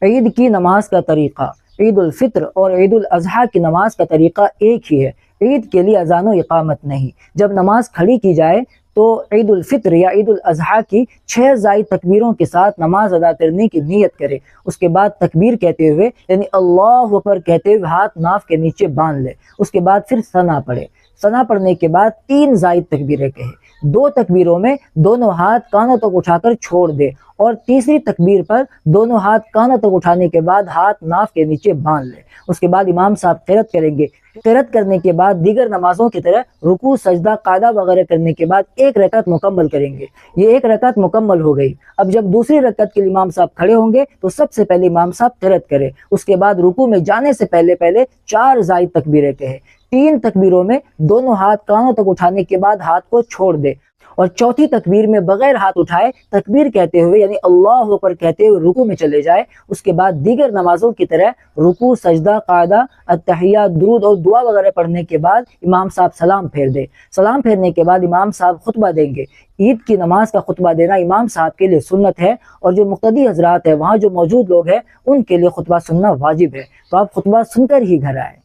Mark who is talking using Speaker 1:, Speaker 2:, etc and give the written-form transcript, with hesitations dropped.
Speaker 1: عید کی نماز کا طریقہ، عید الفطر اور عید الاضحیٰ کی نماز کا طریقہ ایک ہی ہے۔ عید کے لیے اذان و اقامت نہیں، جب نماز کھڑی کی جائے تو عید الفطر یا عید الاضحیٰ کی 6 زائد تکبیروں کے ساتھ نماز ادا کرنے کی نیت کرے۔ اس کے بعد تکبیر کہتے ہوئے یعنی اللہ اکبر کہتے ہوئے ہاتھ ناف کے نیچے باندھ لے۔ اس کے بعد پھر ثنا پڑھے۔ ثنا پڑھنے کے بعد 3 زائد تکبیریں کہے۔ 2 تکبیروں میں دونوں ہاتھ کانوں تک اٹھا کر چھوڑ دے، اور تیسری تکبیر پر دونوں ہاتھ کانوں تک اٹھانے کے بعد ہاتھ ناف کے نیچے باندھ لے۔ اس کے بعد امام صاحب قرأت کریں گے۔ قرأت کرنے کے بعد دیگر نمازوں کی طرح رکوع، سجدہ، قاعدہ وغیرہ کرنے کے بعد 1 رکعت مکمل کریں گے۔ یہ 1 رکعت مکمل ہو گئی۔ اب جب دوسری رکعت کے لیے امام صاحب کھڑے ہوں گے تو سب سے پہلے امام صاحب قرأت کرے۔ اس کے بعد رکوع میں جانے سے پہلے 4 زائد تکبیریں کہے۔ 3 تکبیروں میں دونوں ہاتھ کانوں تک اٹھانے کے بعد ہاتھ کو چھوڑ دے، اور چوتھی تکبیر میں بغیر ہاتھ اٹھائے تکبیر کہتے ہوئے یعنی اللہ اکبر کہتے ہوئے رکوع میں چلے جائے۔ اس کے بعد دیگر نمازوں کی طرح رکوع، سجدہ، قاعدہ، التحیات، درود اور دعا وغیرہ پڑھنے کے بعد امام صاحب سلام پھیر دے۔ سلام پھیرنے کے بعد امام صاحب خطبہ دیں گے۔ عید کی نماز کا خطبہ دینا امام صاحب کے لیے سنت ہے، اور جو مقتدی حضرات ہیں، وہاں جو موجود لوگ ہیں، ان کے لیے خطبہ سننا واجب ہے۔ تو آپ خطبہ سن کر ہی گھر آئیں۔